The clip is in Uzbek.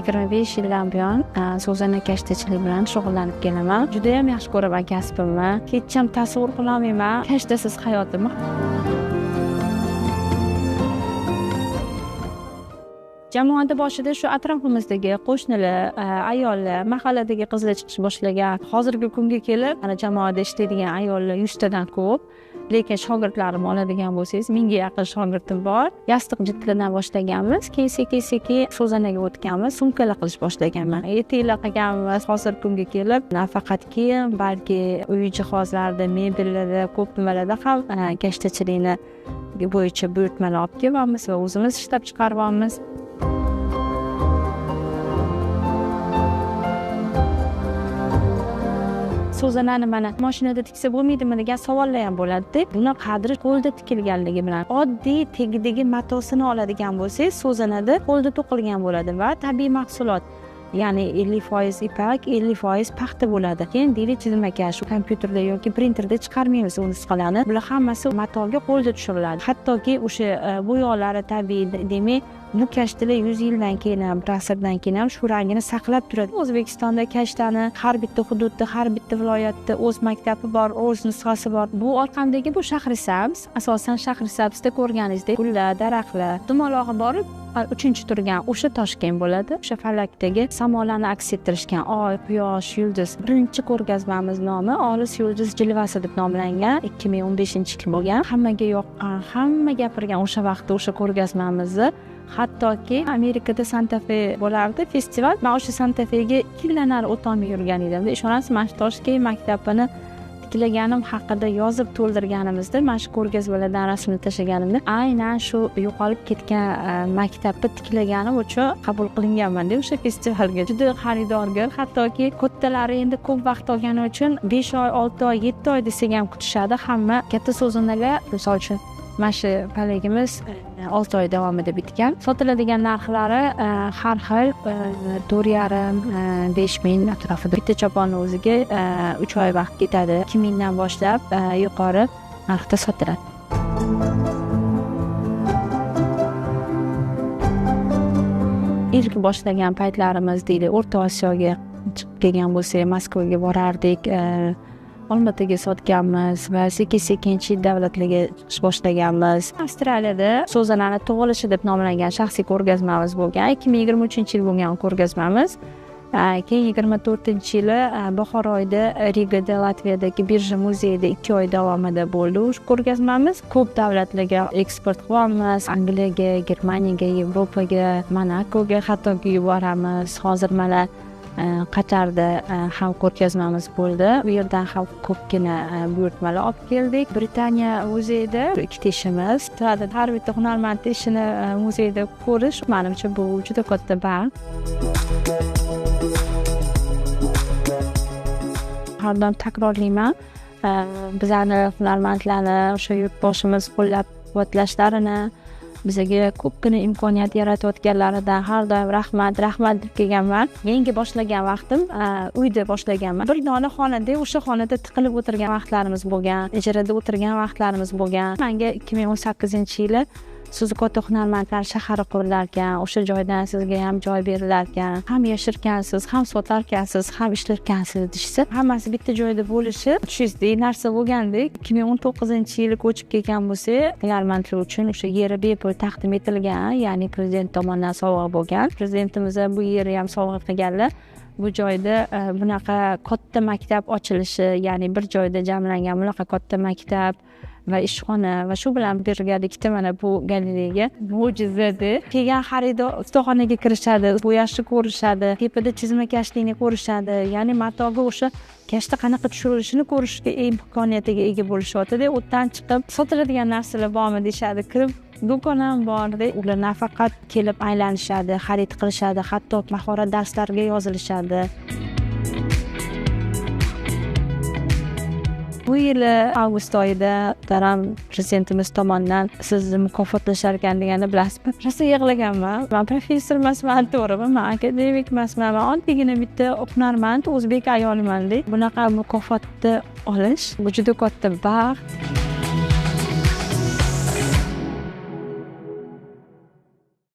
25 yildan buyon so'zana kashtachilik bilan shug'ullanib kelaman. Juda ham yaxshi ko'raman kasbimni. Hech ham tasavvur qila olmayman kashtasiz hayotimni. Jamoada boshida shu atrofimizdagi qo'shnilar, ayollar, mahalladagi qizlar chiqish boshlagan. Hozirgi kunga kelib, mana jamoada ishlaydigan ayollar 100 tadan ko'p. Lekin shogirdlarim oladigan bo'lsangiz, 1000 ga yaqin shogirdim bor. Yostiq jildlardan boshlaganmiz, keyin sekin so'zanaga o'tganmiz, sumkalar qilish boshlaganman. Etiklar qilganmiz. Hozirgi kunga kelib, nafaqat kiyim, balki uy jihozlarida, mebellarda, ko'p nimalarda ham kashtachilikni bo'yicha buyurtmalar olib kelyapmiz va o'zimiz ishlab chiqaryapmiz. So'zanani mana mashinada tiksa bo'lmaydimi degan savollar ham bo'ladi-da. Buni qadri qo'lda tikilganligi bilan oddiy tegidagi matosini oladigan bo'lsangiz, so'zanada qo'lda to'qilgan bo'ladi va tabiiy mahsulot. Ya'ni 50% ipak, 50% paxta bo'ladi. Keyin deylik chizmaga shu kompyuterda yoki printerda chiqarmaymiz u nusxalarni. Bular hammasi matoga qo'lda tushiriladi. Hattoki o'sha bo'yoqlari tabiiy, demak bu kashtalar 100 yildan keyin ham, bir asrdan keyin ham shu rangini saqlab turadi. O'zbekistonda kashtani har bitta hududda, har bitta viloyatda o'z maktabi bor, o'z nusxasi bor. Bu orqamdagi bu Shahrisabz, asosan Shahrisabzda ko'rganingizdek gullar, daraxtlar, dumaloqi borib, 3-turgan o'sha Toshkent bo'ladi. O'sha falakdagi samolarni aks ettirishgan oy, quyosh, yulduz. Birinchi ko'rgazmamiz nomi Olis yulduz jilvasi deb nomlangan. 2015-yil bo'lgan. Hammaga yoqqan, hamma gapirgan o'sha vaqtda o'sha ko'rgazmamizni. Hattoki Amerikada Santa Fe bo'lardi festival. Men o'sha Santa Fe'ga yillar o'tolmay yurgan edim. Ishonasiz, mana shu Toshkent maktabini tiklaganim haqida yozib to'ldirganimizda, mana shu ko'rgazmalardan rasmni tashlaganimda, aynan shu yo'qolib ketgan maktabni tiklaganim uchun qabul qilinganman deb o'sha festivalga. Juda xaridorgir, hattoki kattalari endi ko'p vaqt olgani uchun 5 oy, 6 oy, 7 oy desak ham kutishadi. Hamma katta so'zanalar, misol uchun mana shu palagimiz 6 oy davomida bitgan. Sotiladigan narxlari har xil 4,5 5 ming atrofida. Bitta choponni o'ziga 3 oy vaqt ketadi. 2 mingdan boshlab yuqori narxda sotiladi. Ilk boshlagan paytlarimiz deylik, O'rta Osiyoga chiqib kelgan bo'lsak, Moskvaga borardik. Olmaotaga sotganmiz va sekin chet davlatlarga chiqish boshlaganmiz. Avstraliyada so'zanani tug'ilishi deb nomlangan shaxsiy ko'rgazmamiz bo'lgan. 2023-yil bo'lgan ko'rgazmamiz. Keyin 24-yili bahor oyida Rigada, Latviyadagi birja muzeyida 2 oy davomida bo'ldi o'sha ko'rgazmamiz. Ko'p davlatlarga eksport qilyapmiz. Angliyaga, Germaniyaga, Yevropaga, Monakoga hattoki yuboramiz. Hozir mana Qatarda ham ko'rgazmamiz bo'ldi. U yerdan ham ko'pgina buyurtmalar olib keldik. Britaniya muzeyida 2 ishimiz turadi. Har bitta hunarmand ishini muzeyda ko'rish menimcha bu juda katta baxt. Har doim takrorlayman. Bizlarni hunarmandlarni o'sha yurtboshimiz qo'llab-quvvatlashlarini, bizga ko'pgina imkoniyat yaratayotganlaridan har doim rahmat deb kelganman. Yangi boshlagan vaqtim uyda boshlaganman. Bir dona xonada, o'sha xonada tiqilib o'tirgan vaqtlarimiz bo'lgan, ijarada o'tirgan vaqtlarimiz bo'lgan. Menga 2018-yili Siz hunarmandlar shahari qurilarkan, o'sha joydan sizga ham joy berilarkan, ham yashirkansiz, ham sotarkansiz, ham ishlarkansiz deyishsa, hammasi bitta joyda bo'lishi, tushishdek narsa bo'lgandek. 2019-yili ko'chib kelgan bo'lsa, hunarmandlar uchun o'sha yeri bepul taqdim etilgan, ya'ni prezident tomonidan sovg'a bo'lgan. Prezidentimiz bu yerni ham sovg'a qilganlar. Bu joyda bunaqa katta maktab ochilishi, ya'ni bir joyda jamlangan bunaqa katta maktab va ishxona va shu bilan birgalikda mana bu galereya mo'jizadir. Kelgan xaridor ustaxonaga kirishadi, bo'yashni ko'rishadi, tepada chizmakashlikni ko'rishadi. Ya'ni matoga o'sha kashta qanaqa tushirilishini ko'rishga imkoniyatiga ega bo'lishyapti-da. O'tdan chiqib sotiladigan narsalar bormi deyishadi. Kirib do'kon ham bor-da. Ular nafaqat kelib aylanishadi, xarid qilishadi, hatto mahorat darslariga yozilishadi. Bu yil avgust oyida taram prezidentimiz tomonidan sizni mukofotlashar ekan deganda bilasizmi? Rosa yig'laganman. Men professor emasman, to'g'rimi? Men akademik emasman. Men oddiygina bitta hunarmand o'zbek ayoliman-da. Bunaqa mukofotni olish bu juda katta baxt.